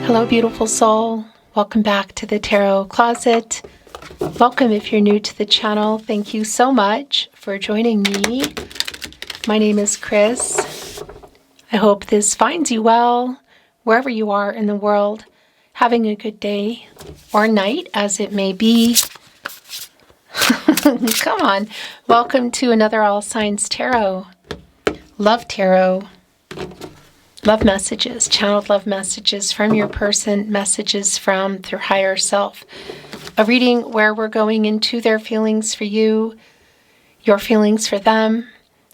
Hello, beautiful soul. Welcome back to the Tarot Closet. Welcome if you're new to the channel. Thank you so much for joining me. My name is Chris. I hope this finds you well, wherever you are in the world, having a good day or night as it may be. Come on. Welcome to another All Signs Tarot. Love Tarot. Love messages, channeled love messages from your person, messages from their higher self. A reading where we're going into their feelings for you, your feelings for them,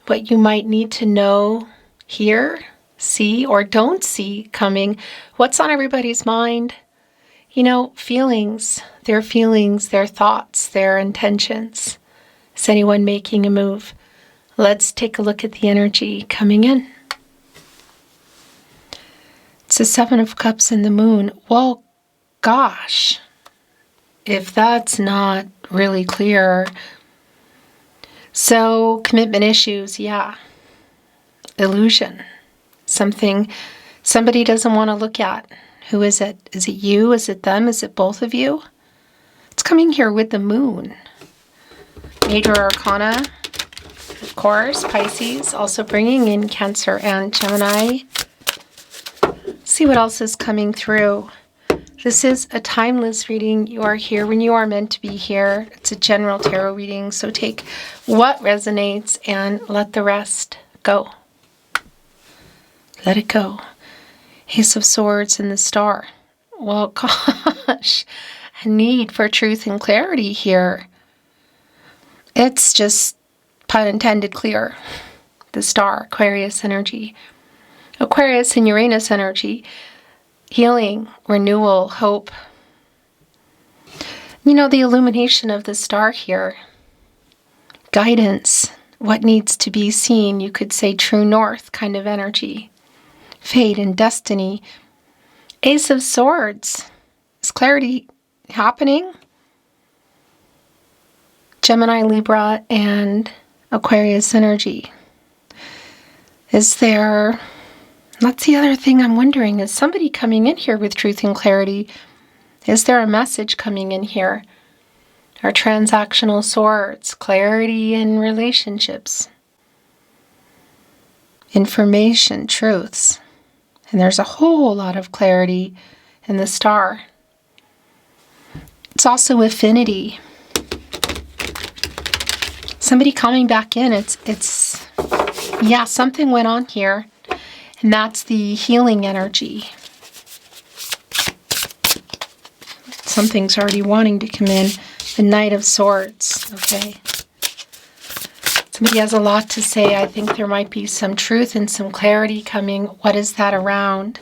what you might need to know, hear, see, or don't see coming, what's on everybody's mind. You know, feelings, their thoughts, their intentions. Is anyone making a move? Let's take a look at the energy coming in. It's the Seven of Cups and the Moon. Well, gosh, if that's not really clear. So, commitment issues, yeah. Illusion. Something somebody doesn't want to look at. Who is it? Is it you? Is it them? Is it both of you? It's coming here with the moon. Major Arcana, of course, Pisces, also bringing in Cancer and Gemini. See what else is coming through. This is a timeless reading. You are here when you are meant to be here. It's a general tarot reading, so take what resonates and let the rest go. Let it go. Ace of Swords and the Star. Well, gosh, a need for truth and clarity here. It's just, pun intended, clear. The Star, Aquarius energy. Aquarius and Uranus energy, healing, renewal, hope. You know, the illumination of the star here, guidance, what needs to be seen, you could say true north kind of energy, fate and destiny. Ace of Swords, is clarity happening? Gemini, Libra, and Aquarius energy. Is there... That's the other thing I'm wondering. Is somebody coming in here with truth and clarity? Is there a message coming in here? Our transactional swords, clarity in relationships, information, truths. And there's a whole lot of clarity in the star. It's also affinity. Somebody coming back in. It's yeah, something went on here. And that's the healing energy. Something's already wanting to come in. The Knight of Swords. Okay. Somebody has a lot to say. I think there might be some truth and some clarity coming. What is that around?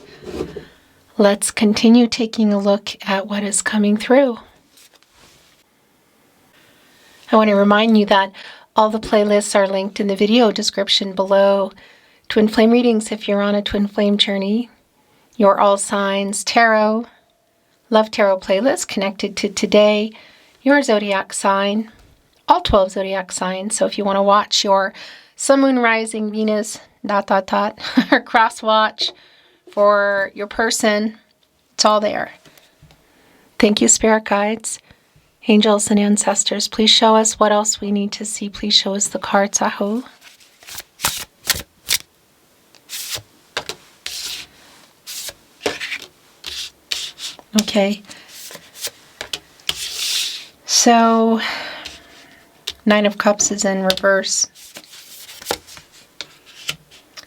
Let's continue taking a look at what is coming through. I want to remind you that all the playlists are linked in the video description below. Twin flame readings if you're on a twin flame journey. Your all signs tarot, love tarot playlist connected to today, your zodiac sign, all 12 zodiac signs. So if you want to watch your sun, moon, rising, Venus, ... or cross watch for your person, it's all there. Thank you, spirit guides, angels, and ancestors. Please show us what else we need to see. Please show us the cards. Aho. Okay, so Nine of Cups is in reverse.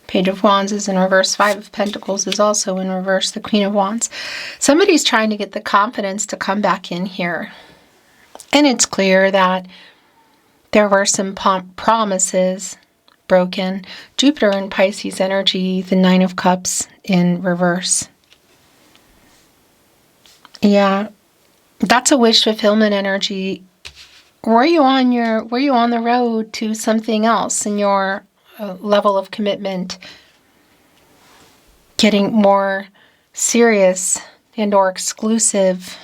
Page of Wands is in reverse. Five of Pentacles is also in reverse. The Queen of Wands. Somebody's trying to get the confidence to come back in here. And it's clear that there were some promises broken. Jupiter and Pisces energy, the Nine of Cups in reverse. Yeah, that's a wish fulfillment energy. Were you on the road to something else in your level of commitment? Getting more serious and or exclusive,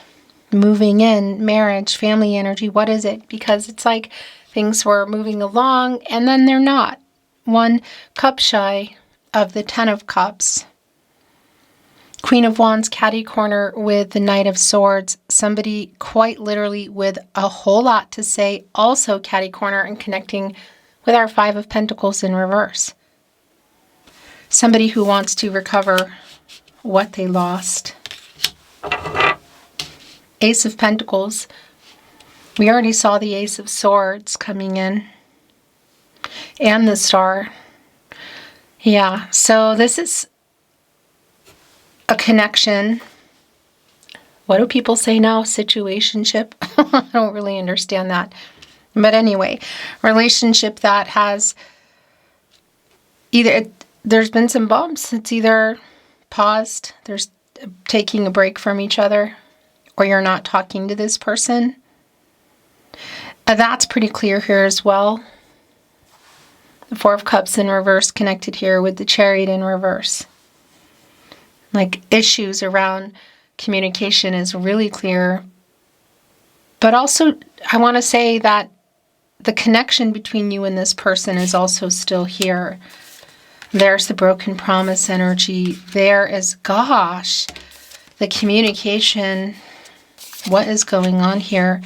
moving in, marriage, family energy. What is it? Because it's like things were moving along and then they're not. One cup shy of the Ten of Cups. Queen of Wands, catty corner with the Knight of Swords. Somebody quite literally with a whole lot to say. Also catty corner and connecting with our Five of Pentacles in reverse. Somebody who wants to recover what they lost. Ace of Pentacles. We already saw the Ace of Swords coming in. And the Star. Yeah, so this is a connection. What do people say now? Situationship? I don't really understand that. But anyway, relationship that has either, there's been some bumps. It's either paused, there's taking a break from each other, or you're not talking to this person. That's pretty clear here as well. The Four of Cups in reverse connected here with the Chariot in reverse. Like issues around communication is really clear. But also, I want to say that the connection between you and this person is also still here. There's the broken promise energy. There is, gosh, the communication. What is going on here?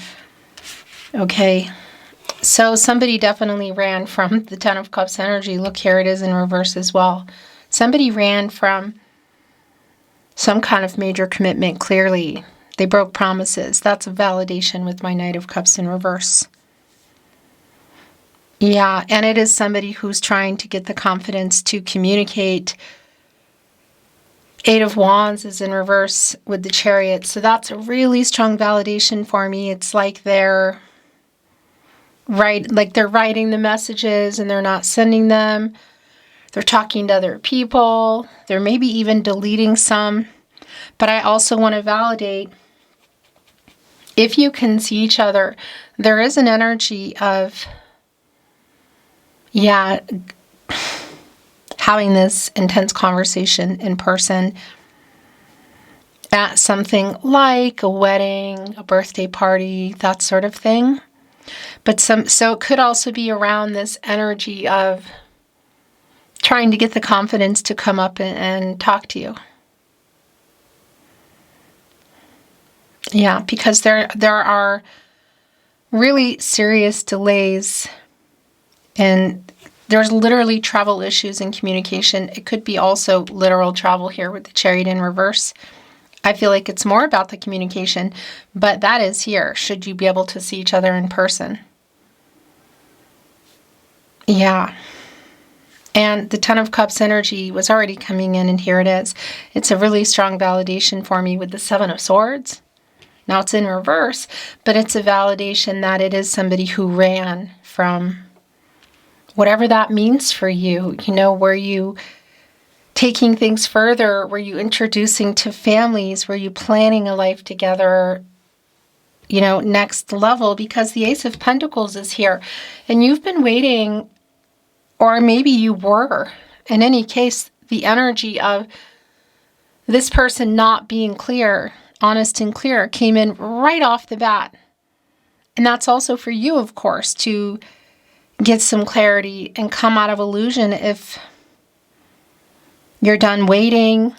Okay. So somebody definitely ran from the Ten of Cups energy. Look, here it is in reverse as well. Somebody ran from some kind of major commitment, clearly. They broke promises. That's a validation with my Knight of Cups in reverse. Yeah, and it is somebody who's trying to get the confidence to communicate. Eight of Wands is in reverse with the Chariot. So that's a really strong validation for me. It's like they're they're writing the messages and they're not sending them. They're talking to other people. They're maybe even deleting some. But I also want to validate, if you can see each other, there is an energy of, yeah, having this intense conversation in person at something like a wedding, a birthday party, that sort of thing. But so it could also be around this energy of trying to get the confidence to come up and talk to you. Yeah, because there are really serious delays, and there's literally travel issues in communication. It could be also literal travel here with the Chariot in reverse. I feel like it's more about the communication, but that is here. Should you be able to see each other in person? Yeah. And the Ten of Cups energy was already coming in, and here it is. It's a really strong validation for me with the Seven of Swords. Now it's in reverse, but it's a validation that it is somebody who ran from whatever that means for you. You know, were you taking things further? Were you introducing to families? Were you planning a life together? You know, next level, because the Ace of Pentacles is here. And you've been waiting, or maybe you were. In any case, the energy of this person not being clear, honest and clear, came in right off the bat. And that's also for you, of course, to get some clarity and come out of illusion. If you're done waiting,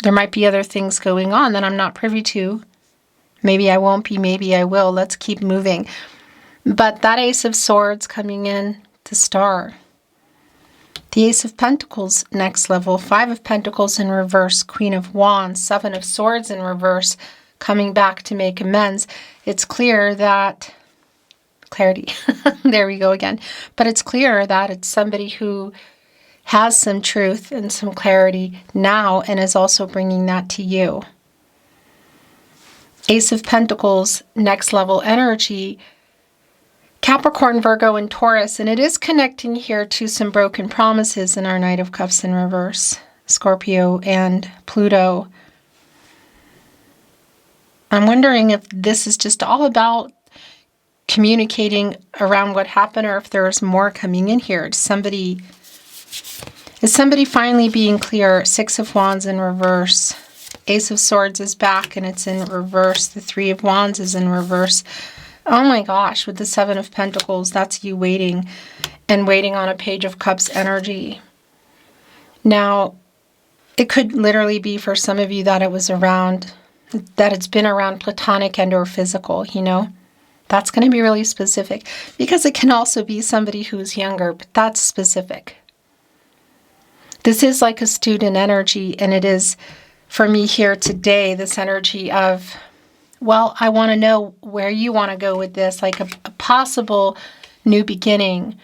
there might be other things going on that I'm not privy to. Maybe I won't be, maybe I will. Let's keep moving. But that Ace of Swords coming in, the Star. The Ace of Pentacles, next level. Five of Pentacles in reverse. Queen of Wands. Seven of Swords in reverse. Coming back to make amends. It's clear that... Clarity. There we go again. But it's clear that it's somebody who has some truth and some clarity now and is also bringing that to you. Ace of Pentacles, next level energy. Capricorn, Virgo, and Taurus, and it is connecting here to some broken promises in our Knight of Cups in reverse, Scorpio and Pluto. I'm wondering if this is just all about communicating around what happened, or if there's more coming in here. Is somebody finally being clear? Six of Wands in reverse. Ace of Swords is back and it's in reverse. The Three of Wands is in reverse. Oh my gosh, with the Seven of Pentacles, that's you waiting and waiting on a Page of Cups energy. Now, It could literally be for some of you that it was around, that it's been around platonic and or physical, you know. That's going to be really specific, because it can also be somebody who's younger, but that's specific. This is like a student energy, and it is, for me here today, this energy of, well, I want to know where you want to go with this, like a possible new beginning.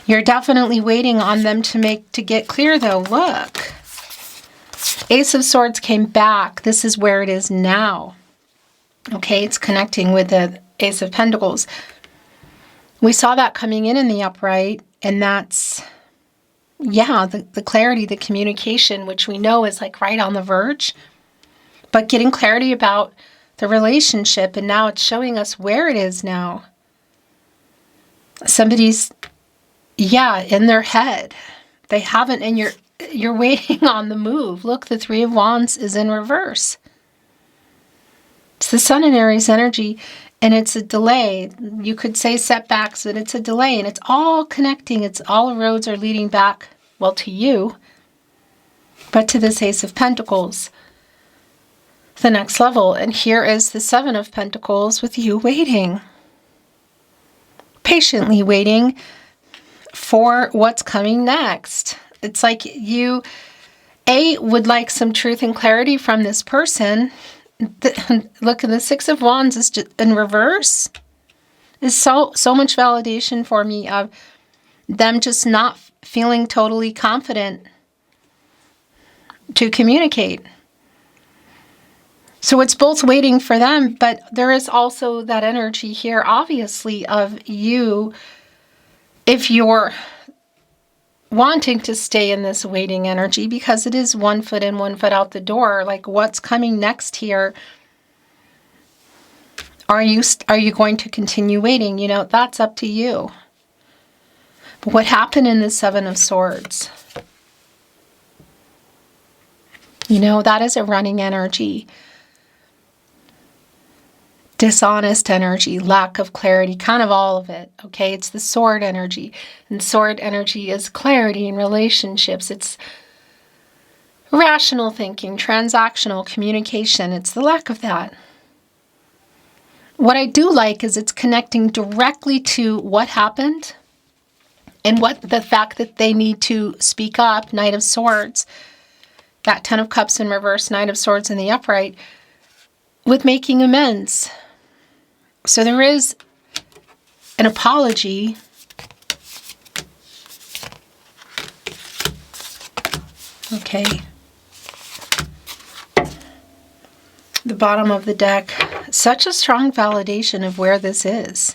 You're definitely waiting on them to get clear, though. Look, Ace of Swords came back. This is where it is now. Okay, it's connecting with the Ace of Pentacles. We saw that coming in the upright, and that's, yeah, the clarity, the communication, which we know is like right on the verge, but getting clarity about the relationship, and now it's showing us where it is now. Somebody's, yeah, in their head. They haven't, and you're waiting on the move. Look, the Three of Wands is in reverse. It's the Sun in Aries energy, and it's a delay. You could say setbacks, but it's a delay, and it's all connecting. It's all roads are leading back, well, to you, but to this Ace of Pentacles, the next level. And here is the Seven of Pentacles with you waiting, patiently waiting for what's coming next. It's like you, would like some truth and clarity from this person. Look, the Six of Wands is just in reverse. Is so much validation for me of them just not feeling totally confident to communicate. So it's both waiting for them, but there is also that energy here, obviously, of you, if you're wanting to stay in this waiting energy, because it is 1 foot in, 1 foot out the door. Like, what's coming next here? Are you going to continue waiting? You know, that's up to you. But what happened in the Seven of Swords? You know, that is a running energy. Dishonest energy, lack of clarity, kind of all of it, okay? It's the sword energy, and sword energy is clarity in relationships. It's rational thinking, transactional communication. It's the lack of that. What I do like is it's connecting directly to what happened and what the fact that they need to speak up. Knight of Swords, that Ten of Cups in reverse, Knight of Swords in the upright, with making amends. So there is an apology. Okay. The bottom of the deck, such a strong validation of where this is.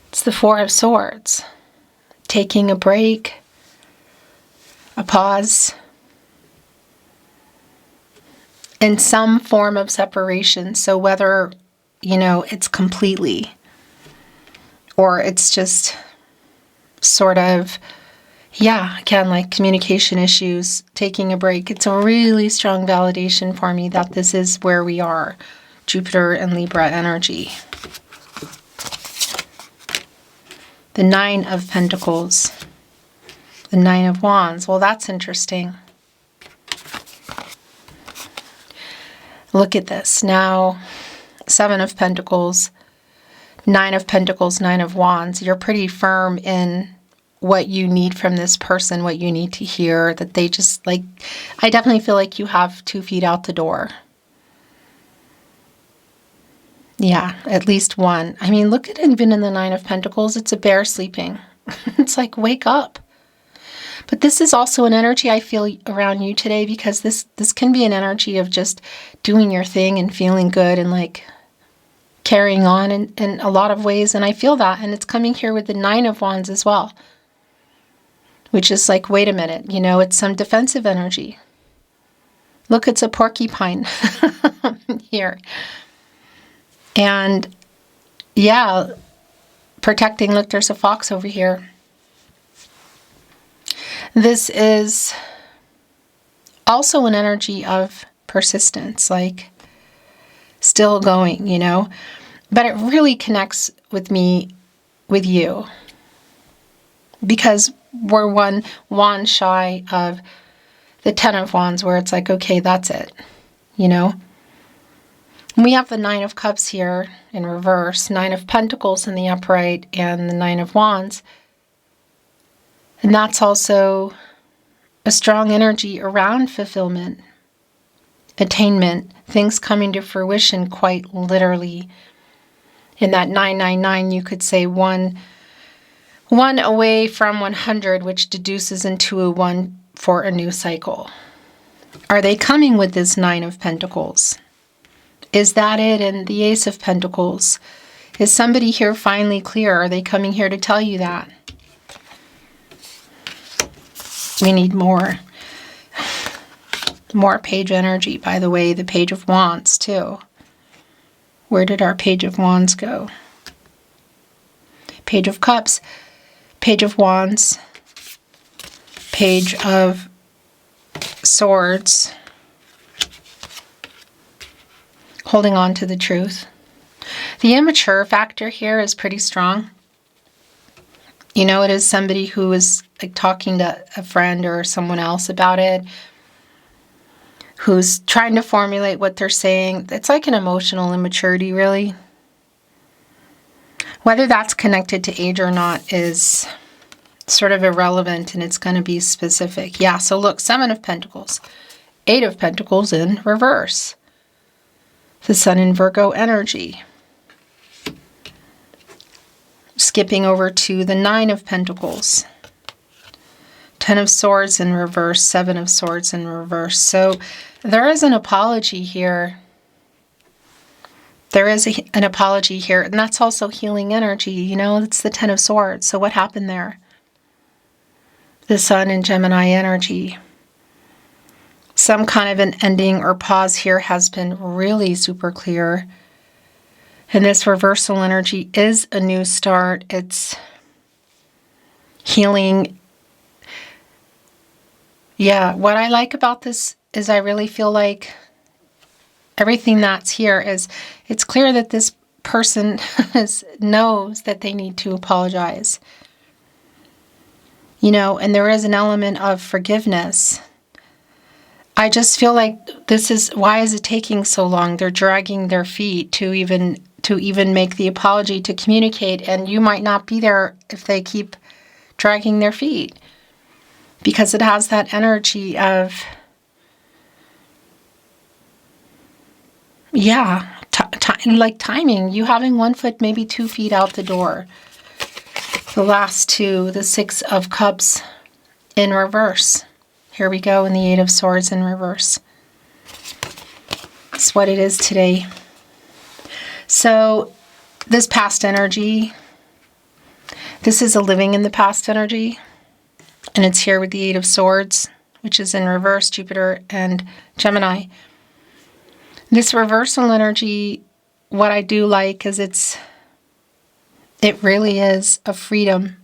It's the Four of Swords. Taking a break, a pause, in some form of separation. So whether, you know, it's completely, or it's just sort of, yeah, again, like communication issues, taking a break. It's a really strong validation for me that this is where we are. Jupiter and Libra energy. The Nine of Pentacles. The Nine of Wands. Well, that's interesting. Look at this. Now, Seven of Pentacles, Nine of Pentacles, Nine of Wands. You're pretty firm in what you need from this person, what you need to hear, that they just, like, I definitely feel like you have 2 feet out the door. Yeah, at least one. I mean, look at it, even in the Nine of Pentacles, it's a bear sleeping. It's like, wake up. But this is also an energy I feel around you today, because this can be an energy of just doing your thing and feeling good and like carrying on in a lot of ways. And I feel that. And it's coming here with the Nine of Wands as well, which is like, wait a minute, you know, it's some defensive energy. Look, it's a porcupine here. And yeah, protecting, look, there's a fox over here. This is also an energy of persistence, like still going, you know, but it really connects with me, with you, because we're one wand shy of the Ten of Wands, where it's like, okay, that's it, you know? And we have the Nine of Cups here in reverse, Nine of Pentacles in the upright, and the Nine of Wands. And that's also a strong energy around fulfillment, attainment, things coming to fruition quite literally. In that 999, you could say one away from 100, which deduces into a 1 for a new cycle. Are they coming with this Nine of Pentacles? Is that it? And the Ace of Pentacles. Is somebody here finally clear? Are they coming here to tell you that? We need more page energy, by the way. The Page of Wands, too. Where did our Page of Wands go? Page of Cups, Page of Wands, Page of Swords. Holding on to the truth. The immature factor here is pretty strong. You know, it is somebody who is like talking to a friend or someone else about it, who's trying to formulate what they're saying. It's like an emotional immaturity, really. Whether that's connected to age or not is sort of irrelevant, and it's going to be specific. Yeah, so look, Seven of Pentacles, Eight of Pentacles in reverse. The Sun in Virgo energy. Skipping over to the Nine of Pentacles. Ten of Swords in reverse, Seven of Swords in reverse. So there is an apology here. There is an apology here, and that's also healing energy. You know, it's the Ten of Swords. So what happened there? The Sun in Gemini energy. Some kind of an ending or pause here has been really super clear. And this reversal energy is a new start. It's healing. Yeah, what I like about this is I really feel like everything that's here is, it's clear that this person knows that they need to apologize. You know, and there is an element of forgiveness. I just feel like this is, why is it taking so long? They're dragging their feet to even make the apology, to communicate, and you might not be there if they keep dragging their feet, because it has that energy of, yeah, like timing. You having 1 foot, maybe 2 feet out the door. The last two, the Six of Cups in reverse. Here we go in the Eight of Swords in reverse. It's what it is today. So this past energy, this is a living in the past energy. And it's here with the Eight of Swords, which is in reverse, Jupiter and Gemini. This reversal energy, what I do like is it really is a freedom.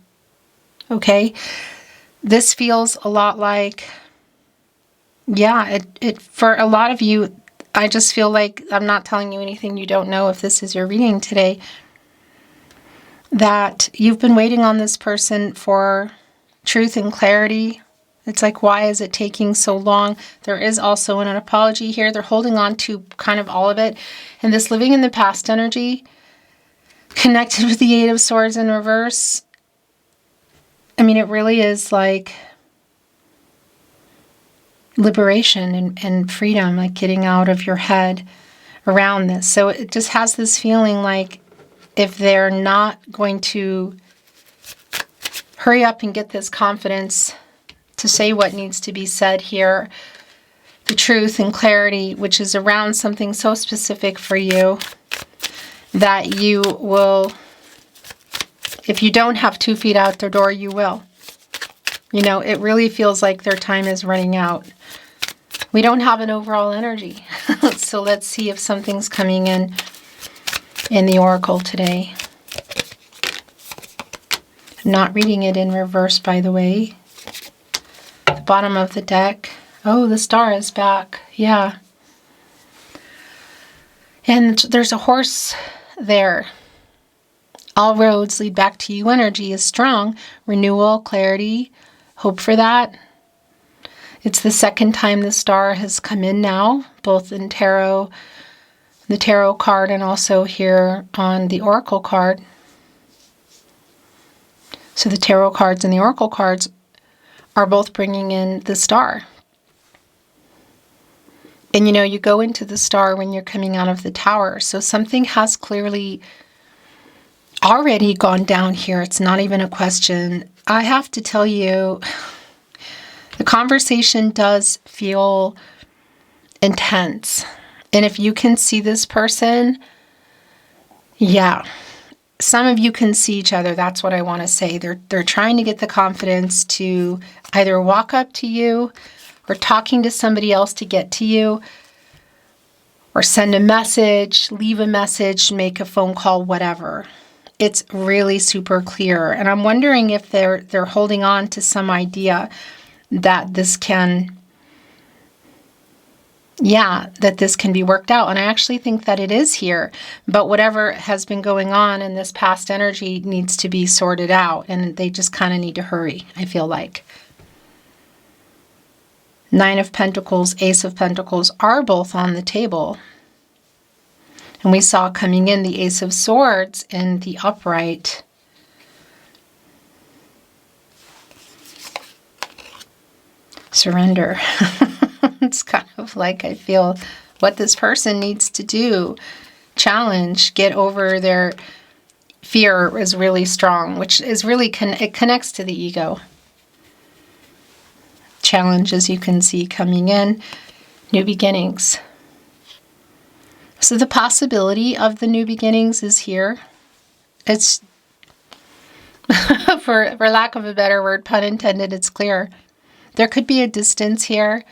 Okay? This feels a lot like, yeah, it for a lot of you, I just feel like, I'm not telling you anything you don't know if this is your reading today, that you've been waiting on this person for truth and clarity. It's like, why is it taking so long? There is also an apology here. They're holding on to kind of all of it. And this living in the past energy, connected with the Eight of Swords in reverse, I mean, it really is like liberation and freedom, like getting out of your head around this. So it just has this feeling like if they're not going to hurry up and get this confidence to say what needs to be said here, the truth and clarity, which is around something so specific for you, that you will, if you don't have 2 feet out the door, you will. You know, it really feels like their time is running out. We don't have an overall energy. So let's see if something's coming in the Oracle today. I'm not reading it in reverse, by the way. The bottom of the deck. Oh, the Star is back. Yeah. And there's a horse there. All roads lead back to you. Energy is strong. Renewal, clarity, hope for that. It's the second time the star has come in now, both in tarot, the tarot card, and also here on the oracle card. So the tarot cards and the oracle cards are both bringing in the star. And you know, you go into the star when you're coming out of the tower. So something has clearly already gone down here. It's not even a question. I have to tell you, the conversation does feel intense. And if you can see this person, yeah, some of you can see each other. That's what I want to say. They're trying to get the confidence to either walk up to you or talking to somebody else to get to you, or send a message, leave a message, make a phone call, whatever. It's really super clear. And I'm wondering if they're holding on to some idea that this can, that this can be worked out. And I actually think that it is here. But whatever has been going on in this past energy needs to be sorted out. And they just kind of need to hurry, I feel like. Nine of Pentacles, Ace of Pentacles are both on the table. And we saw coming in the Ace of Swords in the upright. Surrender. It's kind of like I feel what this person needs to do. Challenge, get over their fear is really strong, which is really, it connects to the ego. Challenge, as you can see, coming in. New beginnings. So the possibility of the new beginnings is here. It's, for lack of a better word, pun intended, it's clear. There could be a distance here.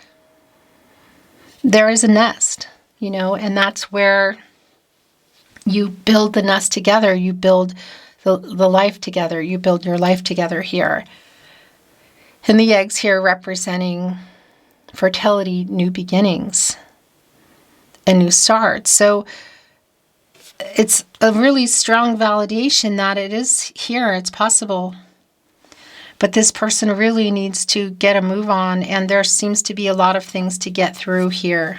There is a nest, you know, and that's where you build the nest together. You build the life together. You build your life together here. And the eggs here representing fertility, new beginnings, and new starts. So it's a really strong validation that it is here, it's possible. But this person really needs to get a move on, and there seems to be a lot of things to get through here.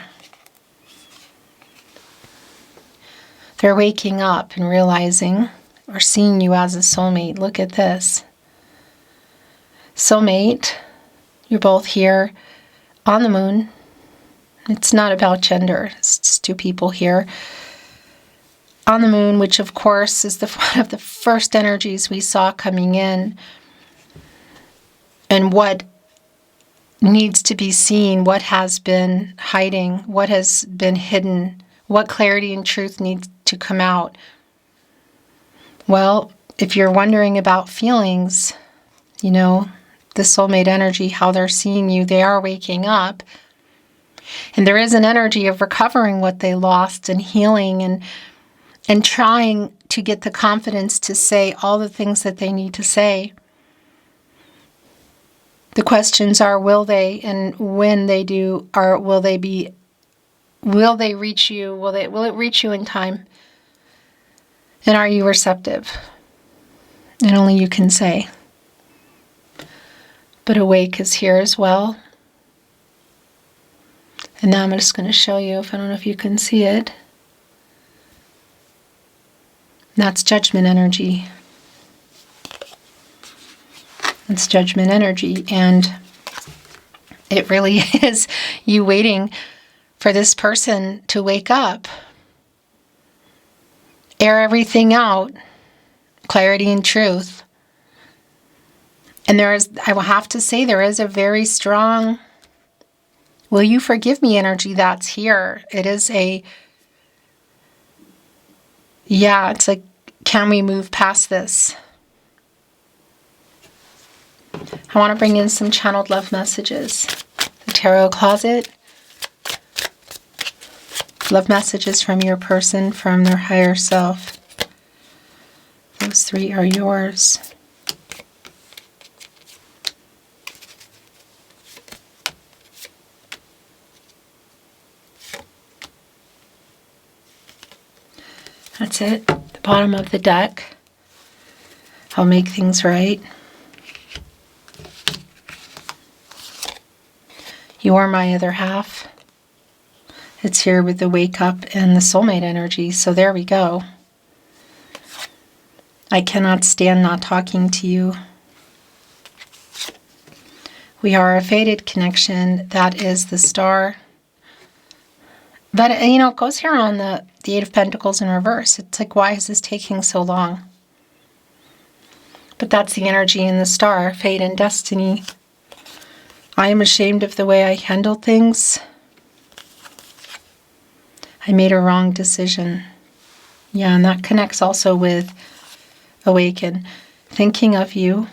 They're waking up and realizing or seeing you as a soulmate. Look at this. Soulmate, you're both here on the moon. It's not about gender. It's just two people here on the moon, which of course is one of the first energies we saw coming in. And what needs to be seen, what has been hiding, what has been hidden, what clarity and truth needs to come out. Well, if you're wondering about feelings, you know, the soulmate energy, how they're seeing you, they are waking up. And there is an energy of recovering what they lost and healing and trying to get the confidence to say all the things that they need to say. The questions are, will they, and when they do, will they reach you? Will it reach you in time? And are you receptive? And only you can say. But awake is here as well. And now I'm just going to show you, if I don't know if you can see it. That's judgment energy. It's judgment energy, and it really is you waiting for this person to wake up, air everything out, clarity and truth. And I will have to say, there is a very strong, will you forgive me energy that's here. It is it's like, can we move past this? I want to bring in some channeled love messages. The tarot closet. Love messages from your person, from their higher self. Those three are yours. That's it. The bottom of the deck. I'll make things right. You're my other half. It's here with the wake up and the soulmate energy. So there we go. I cannot stand not talking to you. We are a fated connection. That is the star. But, it goes here on the Eight of Pentacles in reverse. It's like, why is this taking so long? But that's the energy in the star, fate and destiny. I am ashamed of the way I handled things. I made a wrong decision. Yeah, and that connects also with awaken. Thinking of you.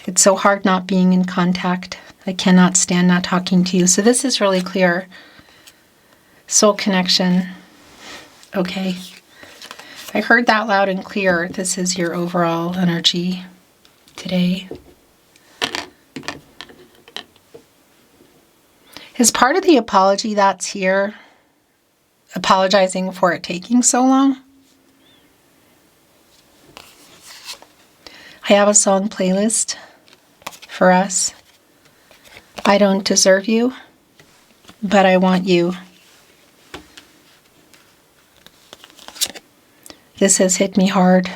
It's so hard not being in contact. I cannot stand not talking to you. So this is really clear. Soul connection. Okay. I heard that loud and clear. This is your overall energy today. Is part of the apology that's here apologizing for it taking so long? I have a song playlist for us. I don't deserve you, but I want you. This has hit me hard.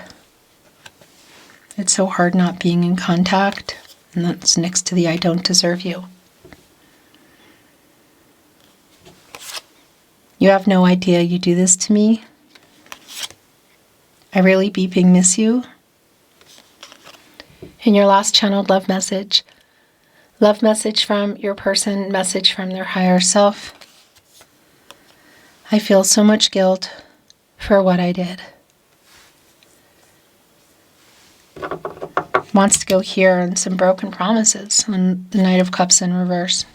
It's so hard not being in contact. And that's next to the I don't deserve you. You have no idea you do this to me. I really beeping miss you. In your last channeled love message from your person, message from their higher self. I feel so much guilt for what I did. Wants to go here on some broken promises on the Knight of Cups in reverse.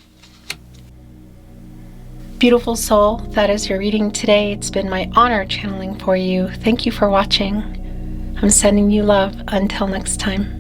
Beautiful soul, that is your reading today. It's been my honor channeling for you. Thank you for watching. I'm sending you love. Until next time.